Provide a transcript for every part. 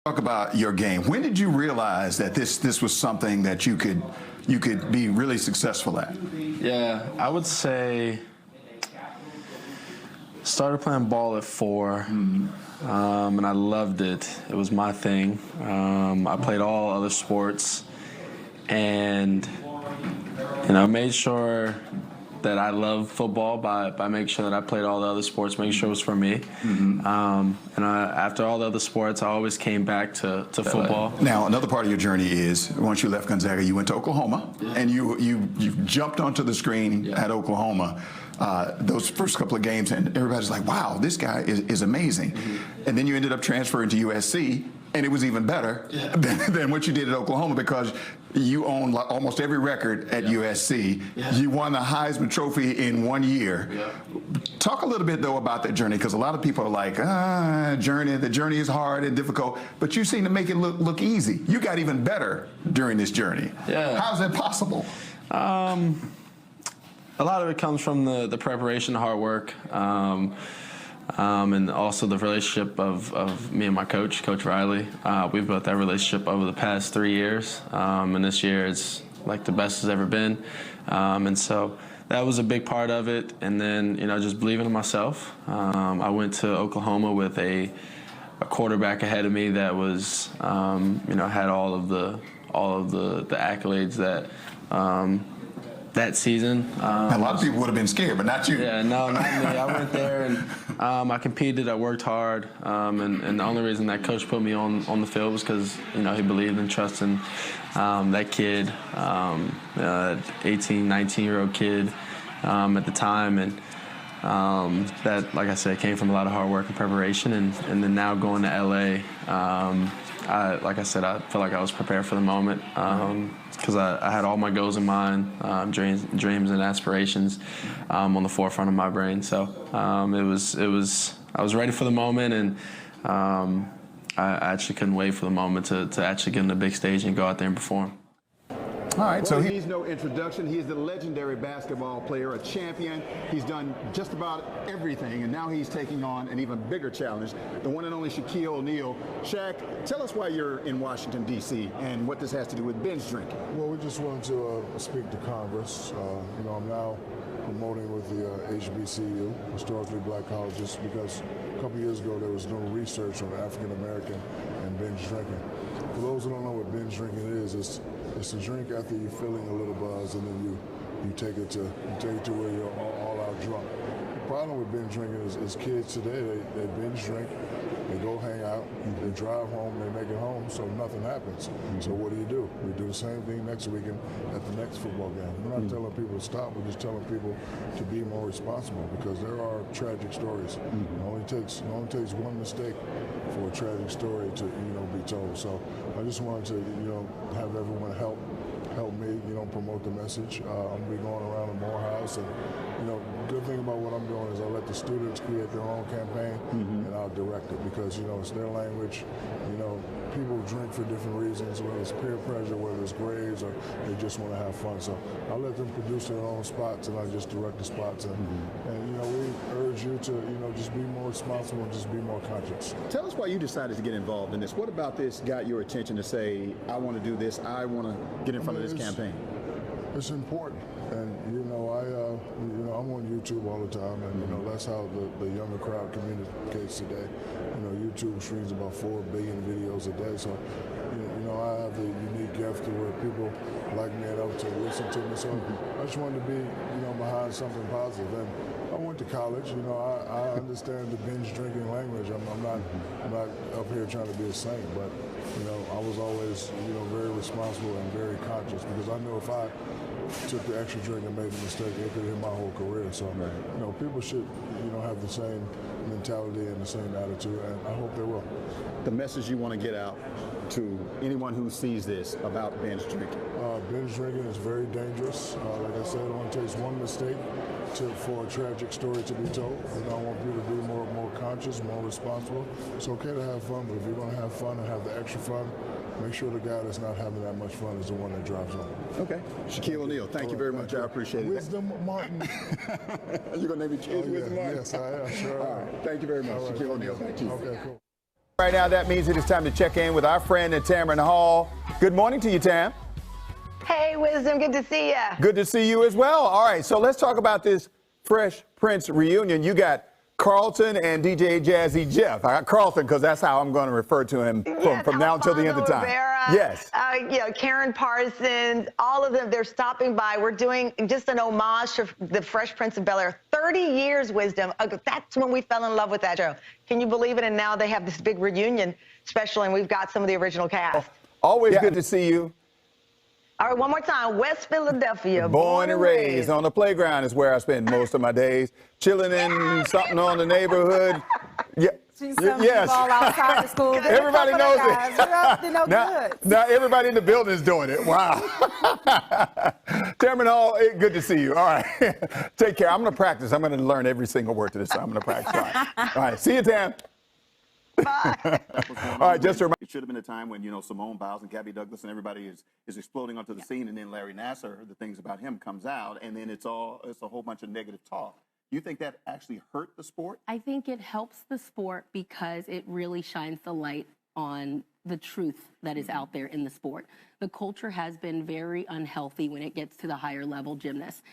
Talk about your game. When did you realize that this was something that you could be really successful at? Yeah, I would say started playing ball at 4, and I loved it. It was my thing. I played all other sports, and made sure that I love football by making sure that I played all the other sports, making sure it was for me. After all the other sports, I always came back to football. Now, another part of your journey is once you left Gonzaga, you went to Oklahoma, and you jumped onto the screen at Oklahoma. Those first couple of games, and everybody's like, wow, this guy is amazing. And then you ended up transferring to USC, and it was even better than what you did at Oklahoma because you own almost every record at USC. You won the Heisman Trophy in 1 year. Talk a little bit, though, about that journey, because a lot of people are like, the journey is hard and difficult, but you seem to make it look easy. You got even better during this journey. How's that possible? A lot of it comes from the preparation, the hard work, and also the relationship of me and my coach, Coach Riley. We've built that relationship over the past 3 years, and this year it's like the best it's ever been. And so that was a big part of it. And then, just believing in myself. I went to Oklahoma with a quarterback ahead of me that was, had all of the accolades that season. A lot of people would have been scared, but not you. Yeah, no, not me. I went there and I competed. I worked hard, and the only reason that coach put me on the field was because he believed and trusted that kid, 18, 19-year-old kid at the time, and that, like I said, came from a lot of hard work and preparation, and then now going to LA. Like I said, I feel like I was prepared for the moment because I had all my goals in mind, dreams and aspirations on the forefront of my brain. So I was ready for the moment, and I actually couldn't wait for the moment to actually get on the big stage and go out there and perform. All right, so he needs no introduction. He is the legendary basketball player, a champion. He's done just about everything, and now he's taking on an even bigger challenge, the one and only Shaquille O'Neal. Shaq, tell us why you're in Washington, D.C., and what this has to do with binge drinking. Well, we just wanted to speak to Congress. I'm now promoting with the HBCU, historically black colleges, because a couple years ago there was no research on African American and binge drinking. For those who don't know what binge drinking is, it's a drink after you're feeling a little buzz, and then you take it to where you're all out drunk. The problem with binge drinking is kids today, they binge drink, they go hang out, they drive home, they make it home, so nothing happens. So what do? We do the same thing next weekend at the next football game. We're not telling people to stop, we're just telling people to be more responsible, because there are tragic stories. It only takes one mistake for a tragic story to be told. So I just wanted to have everyone help me promote the message. I'm gonna be going around to Morehouse, and good thing about what I'm doing is I let the students create their own campaign, and I'll direct it, because it's their language. People drink for different reasons, whether it's peer pressure, whether it's grades, or they just want to have fun. So I'll let them produce their own spots, and I just direct the spots. And we urge you to just be more responsible and just be more conscious. Tell us why you decided to get involved in this. What about this got your attention to say, I want to do this, I want to get in front of this campaign? It's important, and I'm on YouTube all the time, and that's how the younger crowd communicates today. YouTube streams about 4 billion videos a day, so I have the unique gift to where people like me enough to listen to me. So I just wanted to be behind something positive. And I went to college. I understand the binge drinking language. I'm not up here trying to be a saint, but I was always very responsible and very conscious, because I knew if I took the extra drink and made a mistake, it could end my whole career. So people should have the same mentality and the same attitude, and I hope they will. The message you want to get out to anyone who sees this about binge drinking? Binge drinking is very dangerous. Like I said, it only takes one mistake for a tragic story to be told. I want people to be more conscious, more responsible. It's okay to have fun, but if you're going to have fun and have the extra fun, make sure the guy that's not having that much fun is the one that drives home. Okay. Shaquille O'Neal, thank you very much. I appreciate it. Wisdom Martin. You're going to name your kids Wisdom Martin? Yes, I am. Sure. All right. Thank you very much. Shaquille O'Neal. Thank you. Okay, cool. Right now, that means it is time to check in with our friend Tamron Hall. Good morning to you, Tam. Hey, Wisdom, good to see you. Good to see you as well. All right, so let's talk about this Fresh Prince reunion. You got Carlton and DJ Jazzy Jeff. I got Carlton because that's how I'm going to refer to him from now until the end of time. Rivera, yes. Karen Parsons, all of them, they're stopping by. We're doing just an homage to the Fresh Prince of Bel-Air. 30 years, Wisdom. That's when we fell in love with that show. Can you believe it? And now they have this big reunion special, and we've got some of the original cast. Always good to see you. All right, one more time. West Philadelphia. Born and raised on the playground is where I spend most of my days. Chilling in something on the neighborhood. Yeah. Yes. All outside the school. Everybody knows it. Good. Now everybody in the building is doing it. Wow. Tamron Hall, good to see you. All right. Take care. I'm going to practice. I'm going to learn every single word to this. I'm going to practice. All right. All right. See you, Tam. Bye. All right, just a reminder. It should have been a time when, Simone Biles and Gabby Douglas and everybody is exploding onto the scene, and then Larry Nassar, the things about him comes out, and then it's a whole bunch of negative talk. You think that actually hurt the sport? I think it helps the sport because it really shines the light on the truth that is out there in the sport. The culture has been very unhealthy when it gets to the higher level gymnasts.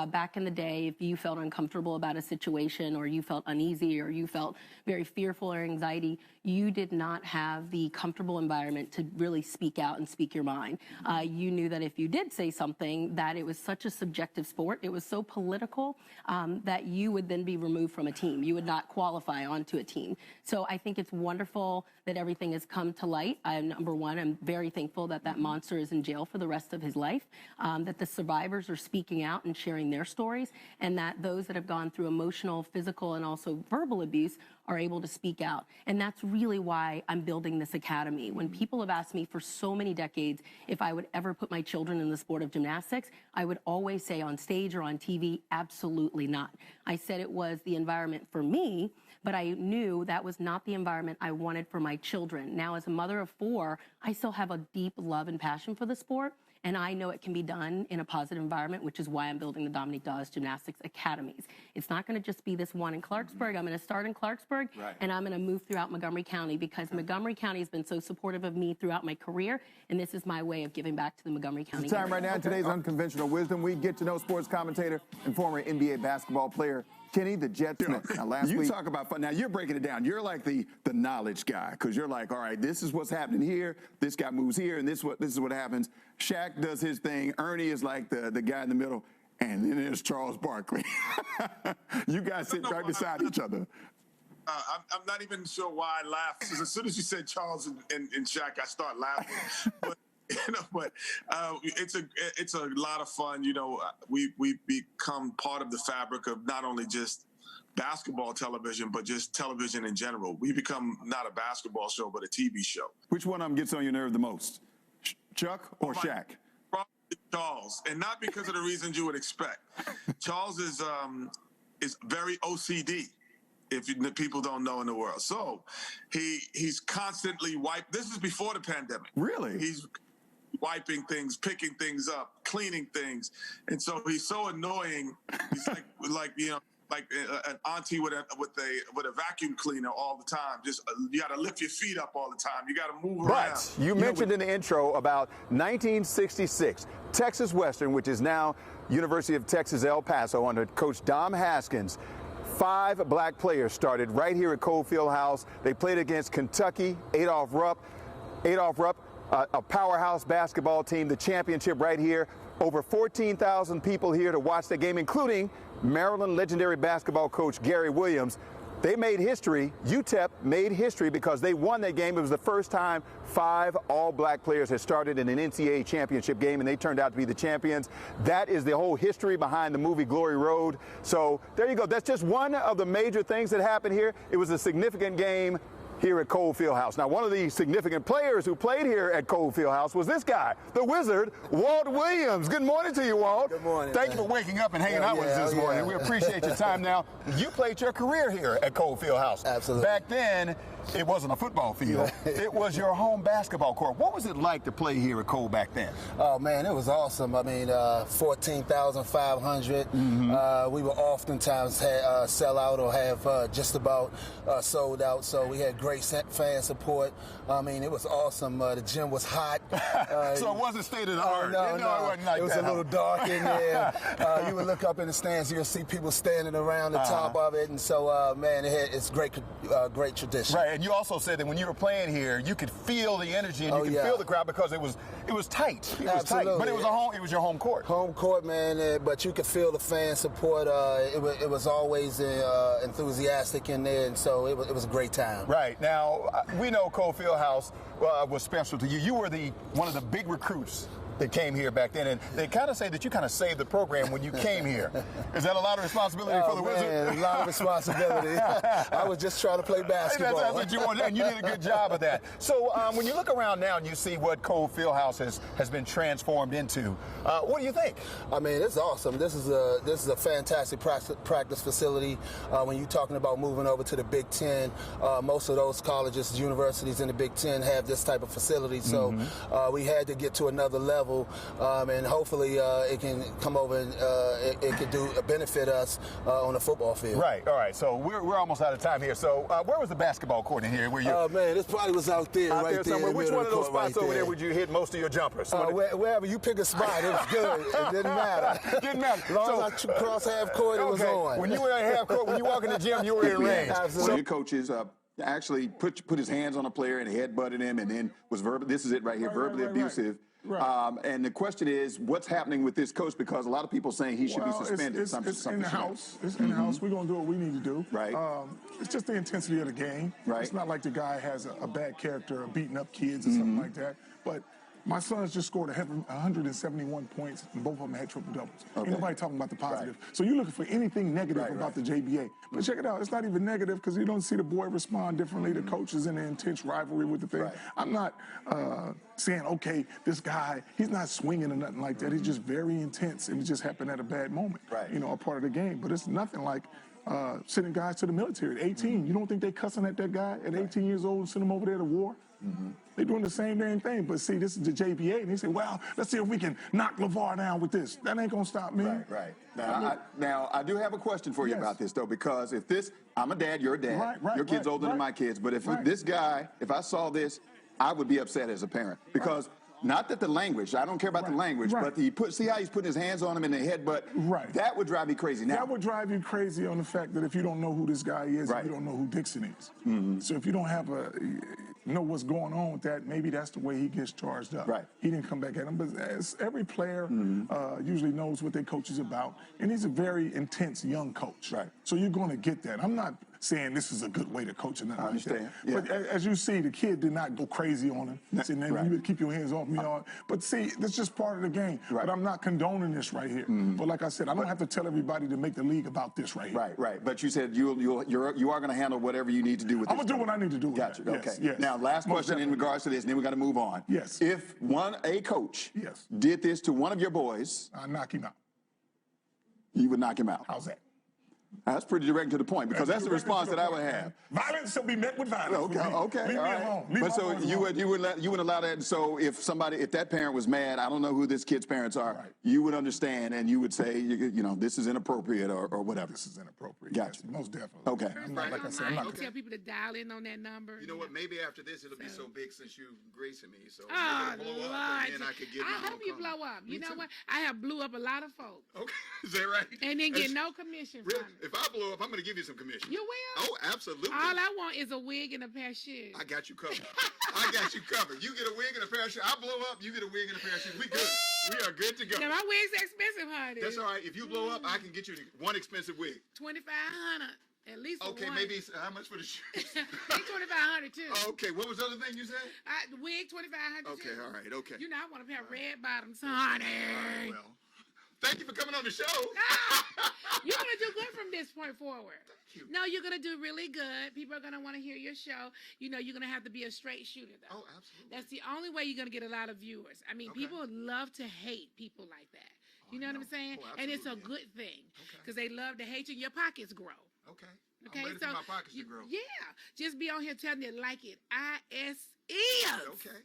Back in the day, if you felt uncomfortable about a situation, or you felt uneasy, or you felt very fearful or anxiety, you did not have the comfortable environment to really speak out and speak your mind. You knew that if you did say something, that it was such a subjective sport, it was so political, that you would then be removed from a team. You would not qualify onto a team. So I think it's wonderful that everything has come to light. Number one, I'm very thankful that that monster is in jail for the rest of his life, that the survivors are speaking out and sharing their stories, and that those that have gone through emotional, physical, and also verbal abuse are able to speak out. And that's really why I'm building this academy. When people have asked me for so many decades if I would ever put my children in the sport of gymnastics, I would always say on stage or on TV, absolutely not. I said it was the environment for me, but I knew that was not the environment I wanted for my children. Now, as a mother of 4, I still have a deep love and passion for the sport, and I know it can be done in a positive environment, which is why I'm building the Dominique Dawes Gymnastics Academies. It's not going to just be this one in Clarksburg. I'm going to start in Clarksburg, and I'm going to move throughout Montgomery County, because Montgomery County has been so supportive of me throughout my career, and this is my way of giving back to the Montgomery County. It's time right now in today's Unconventional Wisdom. We get to know sports commentator and former NBA basketball player Kenny the Jet Smith. Now, last week, talk about fun. Now you're breaking it down. You're like the knowledge guy, because you're like, all right, this is what's happening here. This guy moves here, and this is what happens. Shaq does his thing. Ernie is like the guy in the middle, and then there's Charles Barkley. You guys sit right beside each other. I'm not even sure why I laughed. As soon as you said Charles and Shaq, I start laughing. But it's a lot of fun. We become part of the fabric of not only just basketball television, but just television in general. We become not a basketball show, but a TV show. Which one of them gets on your nerve the most, Chuck or Shaq? Probably Charles, and not because of the reasons you would expect. Charles is very OCD. If people don't know in the world, so he's constantly wiped. This is before the pandemic. Really? He's wiping things, picking things up, cleaning things, and so he's so annoying. He's like an auntie with a vacuum cleaner all the time. Just you got to lift your feet up all the time. You got to move around. But you mentioned in the intro about 1966, Texas Western, which is now University of Texas El Paso under Coach Dom Haskins. 5 black players started right here at Cole Fieldhouse. They played against Kentucky, Adolph Rupp, a powerhouse basketball team, the championship right here. Over 14,000 people here to watch the game, including Maryland legendary basketball coach Gary Williams. They made history. UTEP made history because they won that game. It was the first time 5 all-black players had started in an NCAA championship game, and they turned out to be the champions. That is the whole history behind the movie Glory Road. So there you go. That's just one of the major things that happened here. It was a significant game here at Cole Fieldhouse. Now, one of the significant players who played here at Cole Fieldhouse was this guy, the Wizard, Walt Williams. Good morning to you, Walt. Good morning. Thank you for waking up and hanging out with us this morning. We appreciate your time. Now, you played your career here at Cole Fieldhouse. Absolutely. Back then, it wasn't a football field. It was your home basketball court. What was it like to play here at Cole back then? Oh, man, it was awesome. I mean, 14,500. We would oftentimes sell out or have just about sold out. So we had great great fan support. I mean, it was awesome. The gym was hot. So it wasn't state of the art. No, It wasn't like it was that. a little dark in there. You would look up in the stands, you'll see people standing around the top of it, and so man, it's great tradition. Right, and you also said that when you were playing here, you could feel the energy and you could feel the crowd because it was tight. It was tight, but it was your home court. Home court, man, but you could feel the fan support. It was always enthusiastic in there, and so it was a great time. Right, now we know Cole Fieldhouse was special to you. You were one of the big recruits that came here back then, and they kind of say that you kind of saved the program when you came here. Is that a lot of responsibility for the Wizards? A lot of responsibility. I was just trying to play basketball. That's what you wanted, and you did a good job of that. So when you look around now and you see what Cole Fieldhouse has been transformed into, what do you think? I mean, it's awesome. This is a fantastic practice facility. When you're talking about moving over to the Big Ten, most of those colleges, universities in the Big Ten have this type of facility. So we had to get to another level. And hopefully it can come over and it could benefit us on the football field. Right. All right. So we're almost out of time here. So where was the basketball court in here? Oh man, this probably was out there, right there. Somewhere. Which one of those spots right over there would you hit most of your jumpers? Wherever you pick a spot, it was good. It didn't matter. Didn't matter. As long as I crossed half court, it was on. When you were at half court, when you walk in the gym, you were in range. Absolutely. One of your coaches actually put his hands on a player and headbutted him, and then was verbal. This is it right here, verbally abusive. Right. And the question is, what's happening with this coach? Because a lot of people saying he should be suspended. It's in the house. It's in the house. We're going to do what we need to do. Right. It's just the intensity of the game. Right. It's not like the guy has a bad character or beating up kids or something like that. But my sons just scored 171 points, and both of them had triple doubles. Okay. Ain't nobody talking about the positive. Right. So you're looking for anything negative about the JBA. But check it out. It's not even negative because you don't see the boy respond differently. The coach is in an intense rivalry with the thing. Right. I'm not saying, okay, this guy, he's not swinging or nothing like that. He's just very intense, and it just happened at a bad moment. Right. You know, a part of the game. But it's nothing like sending guys to the military at 18. You don't think they cussing at that guy at 18 years old and send him over there to war? They're doing the same damn thing. But see, this is the JBA, and they say, well, let's see if we can knock LeVar down with this. That ain't going to stop me. Right. Now, I do have a question for you about this, though, because if I'm a dad, you're a dad. Your kid's older than my kids. But if this guy, if I saw this, I would be upset as a parent. Because not that the language, I don't care about the language, but see how he's putting his hands on him in the headbutt? Right. That would drive me crazy. Now, that would drive you crazy on the fact that if you don't know who this guy is, and you don't know who Dixon is. So if you don't have know what's going on with that, maybe that's the way he gets charged up. Right. He didn't come back at him. But every player usually knows what their coach is about. And he's a very intense young coach. Right. So you're going to get that. I'm not saying this is a good way to coach or nothing I understand. like that. Yeah. But as you see, the kid did not go crazy on him. You better keep your hands off me. But see, that's just part of the game. Right. But I'm not condoning this right here. But like I said, I don't have to tell everybody to make the league about this right here. Right. But you said you are going to handle whatever you need to do with this. I'm going to do what I need to do with Gotcha. that. Okay. Yes. Now, last question in regards to this, and then we got to move on. Yes. If a coach did this to one of your boys, I'll knock him out. You would knock him out. How's that? That's pretty direct to the point, because that's the response that I would have. Violence will be met with violence. Okay. Leave me alone. But so you wouldn't allow that. So if that parent was mad, I don't know who this kid's parents are, you would understand and you would say, this is inappropriate or whatever. This is inappropriate. Gotcha. Yes, most definitely. Okay. Like I said, I'm not tell people to dial in on that number. You know what? Maybe after this it'll be so big since you gracing me. So oh, blow Lord. up and then I could get I hope you blow up. You know what? I have blew up a lot of folks. Okay. Is that right? And then get no commission from it. If I blow up, I'm going to give you some commission. You will? Oh, absolutely. All I want is a wig and a pair of shoes. I got you covered. You get a wig and a pair of shoes. I blow up, you get a wig and a pair of shoes. We good. We are good to go. Now, my wig's expensive, honey. That's all right. If you blow up, I can get you one expensive wig. $2,500. At least for okay, one. Maybe how much for the shoes? $2,500 too. Okay, what was the other thing you said? The wig $2,500 Okay, too. all right, okay. You know I want a pair of red bottoms, honey. Well, thank you for coming on the show. You're gonna do good from this point forward. Thank you. No, you're gonna do really good. People are gonna want to hear your show. You know, you're gonna have to be a straight shooter though. Oh, absolutely. That's the only way you're gonna get a lot of viewers. I mean, people love to hate people like that. You know what I'm saying? And it's a good thing because they love to hate you. Your pockets grow. Okay. Okay, I'm ready for my pockets to grow. Yeah, just be on here telling you like it. ISE. Okay.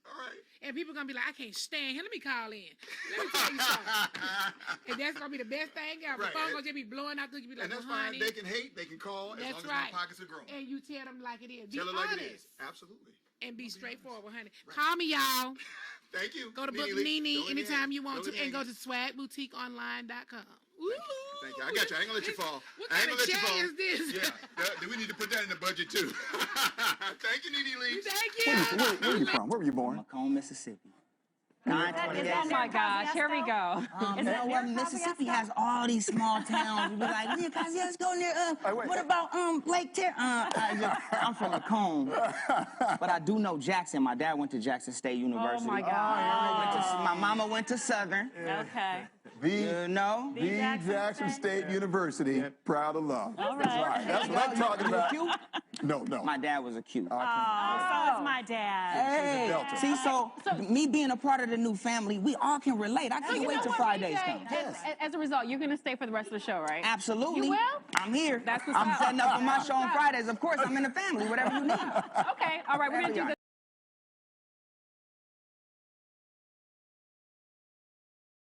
All right. And people gonna be like, I can't stand him. Let me call in. Let me tell you something. And that's gonna be the best thing ever. Right. The phone gonna just be blowing out. You be like, And that's well, fine. honey. They can hate. They can call. As That's long as right. my pockets are growing. And you tell them like it is. Be Tell it honest. like it is. Absolutely. And be straightforward, honey. Call me, y'all. Thank you. Go to Nene Book Lee. Nene Don't let me anytime hang. you want Don't to, let me and go hang. to swagboutiqueonline.com. Ooh. Thank you. I got you. I ain't gonna let you fall. What I ain't kind gonna of let you chat fall. is this? Yeah. We need to put that in the budget too. Thank you, Nene Lee. Thank you. Where are you from? Where were you born? Macomb, Mississippi. Oh my gosh, here we go. You know what? Mississippi has all these small towns. You be like, yeah, guys, let's go near. What about Lake Terre? I'm from Macomb, but I do know Jackson. My dad went to Jackson State University. Oh my God. My mama went to Southern. Okay. The Jackson State University, proud of love. All right. That's what I'm talking about. Q? No. My dad was a Q. Oh, so is my dad. Delta. See, so me being a part of the new family, we all can relate. I can't wait till Fridays come. As a result, you're going to stay for the rest of the show, right? Absolutely. You will? I'm here. That's what's I'm up. setting up for my show on Fridays. Of course, I'm in the family, whatever you need. Okay. All right. We're going to do this.